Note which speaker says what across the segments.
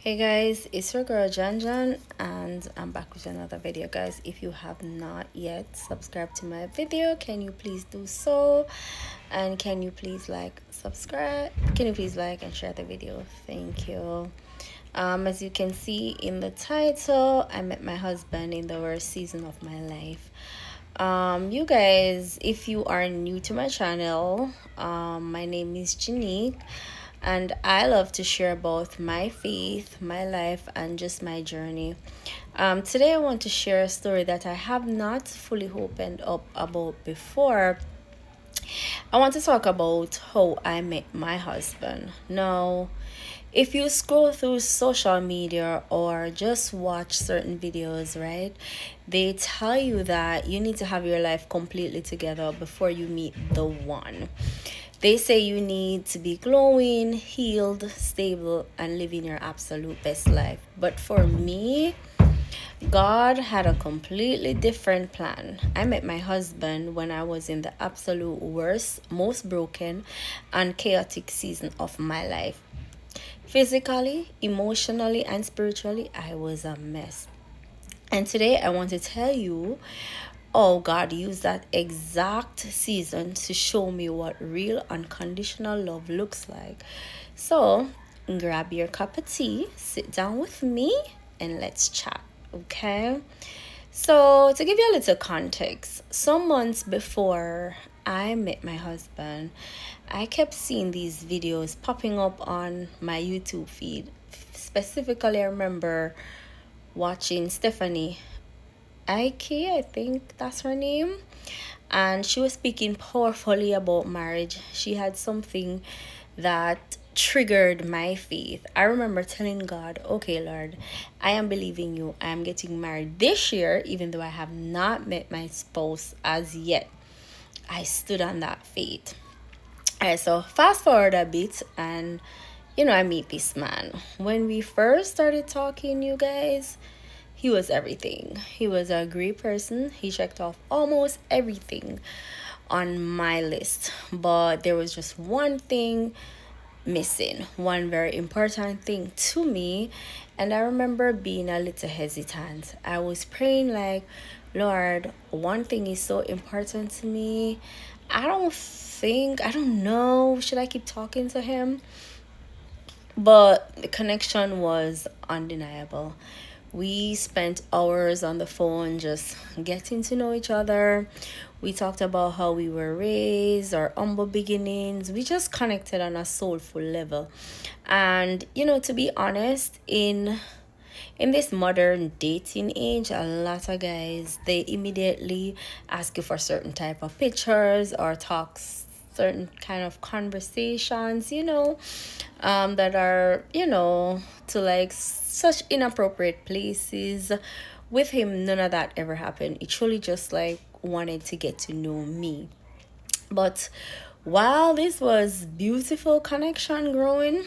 Speaker 1: Hey guys, it's your girl Janjan and I'm back with another video. Guys, if you have not yet subscribed to my video, can you please do so? And can you please subscribe? Can you please like and share the video? Thank you. As you can see in the title, I met my husband in the worst season of my life. You guys, if you are new to my channel, my name is Janique, and I love to share both my faith, my life, and just my journey. Today I want to share a story that I have not fully opened up about before. I want to talk about how I met my husband. Now, if you scroll through social media or just watch certain videos, right, they tell you that you need to have your life completely together before you meet the one. They say you need to be glowing, healed, stable, and living your absolute best life. But for me, God had a completely different plan. I met my husband when I was in the absolute worst, most broken, and chaotic season of my life. Physically, emotionally, and spiritually, I was a mess. And today I want to tell you, oh, God used that exact season to show me what real unconditional love looks like. So grab your cup of tea, sit down with me, and let's chat, okay? So, to give you a little context, some months before I met my husband, I kept seeing these videos popping up on my YouTube feed. Specifically, I remember watching Stephanie Ike, I think that's her name, and she was speaking powerfully about marriage. She had something that triggered my faith. I remember telling God, okay, Lord, I am believing you. I am getting married this year, even though I have not met my spouse as yet. I stood on that faith. All right, so fast forward a bit, and I meet this man. When we first started talking, you guys, he was everything. He was a great person. He checked off almost everything on my list. But there was just one thing missing, one very important thing to me. And I remember being a little hesitant. I was praying, like, Lord, one thing is so important to me. I don't know, should I keep talking to him? But the connection was undeniable. We spent hours on the phone just getting to know each other. We talked about how we were raised, our humble beginnings. We just connected on a soulful level. And to be honest, in this modern dating age, a lot of guys, they immediately ask you for certain type of pictures or talks certain kind of conversations, that are, to like such inappropriate places. With him, none of that ever happened. It truly just like wanted to get to know me. But while this was beautiful connection growing,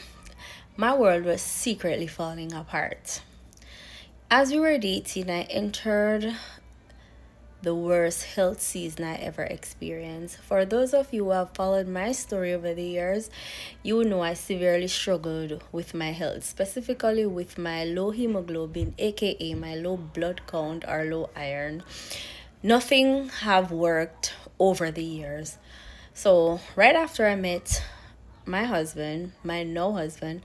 Speaker 1: my world was secretly falling apart. As we were dating, I entered the worst health season I ever experienced. For those of you who have followed my story over the years, you know I severely struggled with my health, specifically with my low hemoglobin, aka my low blood count or low iron. Nothing have worked over the years. So right after I met my husband, my no husband,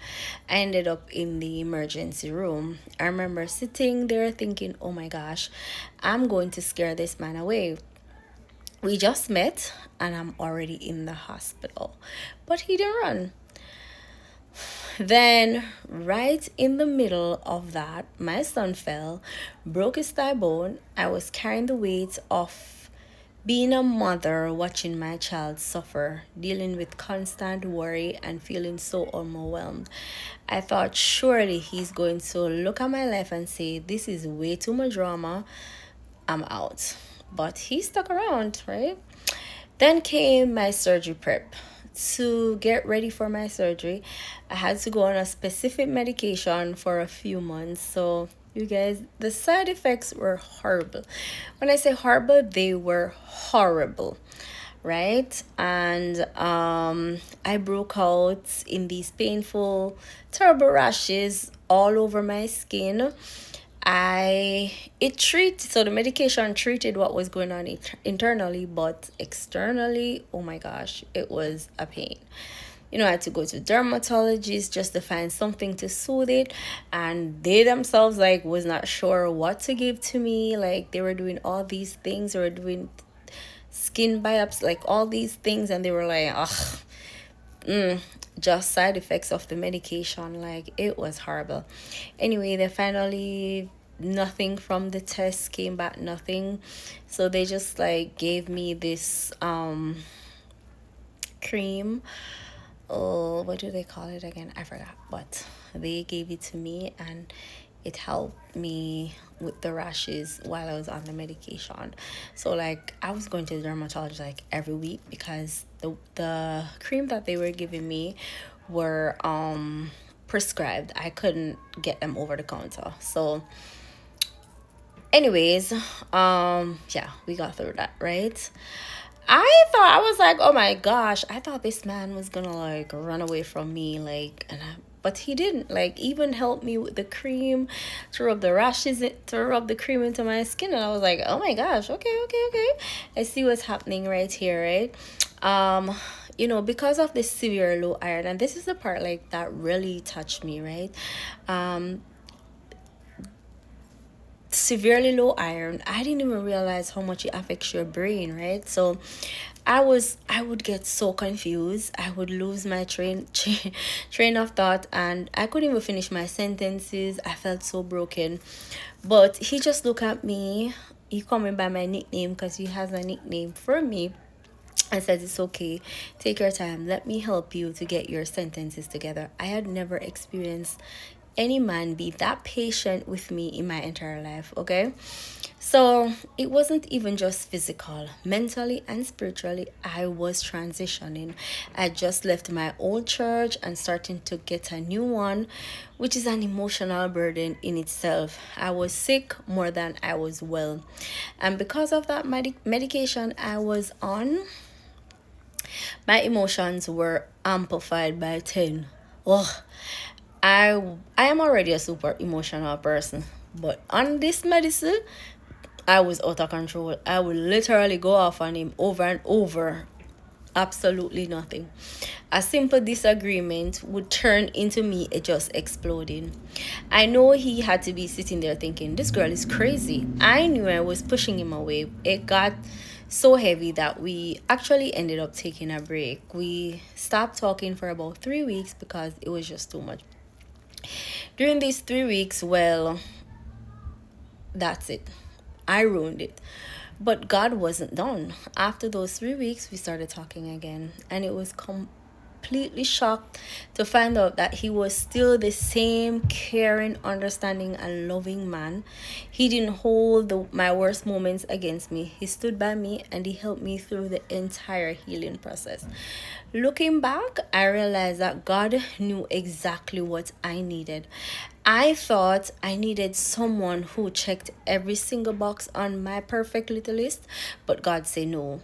Speaker 1: I ended up in the emergency room. I remember sitting there thinking, oh my gosh, I'm going to scare this man away. We just met and I'm already in the hospital. But he didn't run. Then, right in the middle of that, my son fell, broke his thigh bone. I was carrying the weight of being a mother, watching my child suffer, dealing with constant worry and feeling so overwhelmed. I thought surely he's going to look at my life and say, this is way too much drama, I'm out. But he stuck around, right? Then came my surgery prep. To get ready for my surgery, I had to go on a specific medication for a few months. So, you guys, the side effects were horrible. When I say horrible, they were horrible. right? And I broke out in these painful terrible rashes all over my skin. So the medication treated what was going on internally, but externally, oh my gosh, it was a pain. I had to go to dermatologists just to find something to soothe it, and they themselves like was not sure what to give to me. Like, they were doing all these things, they were doing skin biopsy, like all these things, and they were like, ugh, just side effects of the medication. Like, it was horrible. Anyway, they finally, nothing from the test came back, nothing. So they just like gave me this cream. Oh, what do they call it again? I forgot, but they gave it to me, and it helped me with the rashes while I was on the medication. So like, I was going to the dermatologist like every week, because the cream that they were giving me were prescribed. I couldn't get them over the counter. So anyways, yeah, we got through that, right? I was like, oh my gosh, I thought this man was gonna like run away from me, like, but he didn't. Like, even help me with the cream to rub the rashes, to rub the cream into my skin, and I was like, oh my gosh, okay. I see what's happening right here, right? Because of this severe low iron, and this is the part like that really touched me, right? Severely low iron, I didn't even realize how much it affects your brain, right? So I would get so confused. I would lose my train of thought, and I couldn't even finish my sentences. I felt so broken. But he just looked at me. He called me by my nickname, because he has a nickname for me, and says, it's okay, take your time, let me help you to get your sentences together. I had never experienced any man be that patient with me in my entire life, okay? So it wasn't even just physical, mentally and spiritually, I was transitioning. I just left my old church and starting to get a new one, which is an emotional burden in itself. I was sick more than I was well, and because of that medication I was on, my emotions were amplified by 10. Oh, I am already a super emotional person, but on this medicine, I was out of control. I would literally go off on him over and over. Absolutely nothing. A simple disagreement would turn into me just exploding. I know he had to be sitting there thinking, this girl is crazy. I knew I was pushing him away. It got so heavy that we actually ended up taking a break. We stopped talking for about 3 weeks because it was just too much. During these 3 weeks, well, that's it. I ruined it. But God wasn't done. After those 3 weeks, we started talking again, and it was completely shocked to find out that he was still the same caring, understanding, and loving man. He didn't hold my worst moments against me. He stood by me, and he helped me through the entire healing process. Looking back, I realized that God knew exactly what I needed. I thought I needed someone who checked every single box on my perfect little list, but God said no.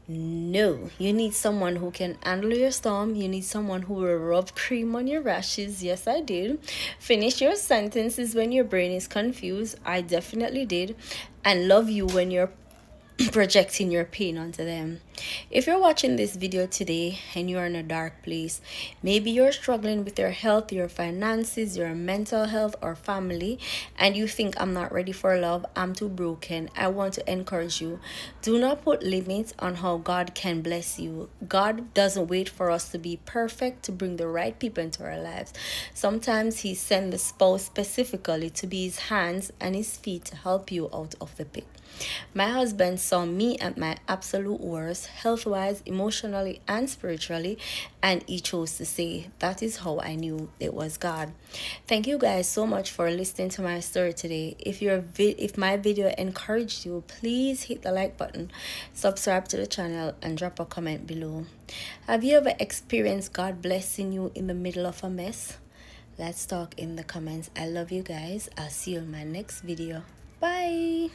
Speaker 1: No, you need someone who can handle your storm. You need someone who will rub cream on your rashes. Yes, I did. Finish your sentences when your brain is confused. I definitely did. And love you when you're projecting your pain onto them. If you're watching this video today and you're in a dark place, maybe you're struggling with your health, your finances, your mental health, or family, and you think, I'm not ready for love, I'm too broken, I want to encourage you. Do not put limits on how God can bless you. God doesn't wait for us to be perfect to bring the right people into our lives. Sometimes he sends the spouse specifically to be his hands and his feet to help you out of the pit. My husband saw me at my absolute worst, health-wise, emotionally, and spiritually, and he chose to say, that is how I knew it was God. Thank you guys so much for listening to my story today. If my video encouraged you, please hit the like button, subscribe to the channel, and drop a comment below. Have you ever experienced God blessing you in the middle of a mess? Let's talk in the comments. I love you guys. I'll see you in my next video. Bye.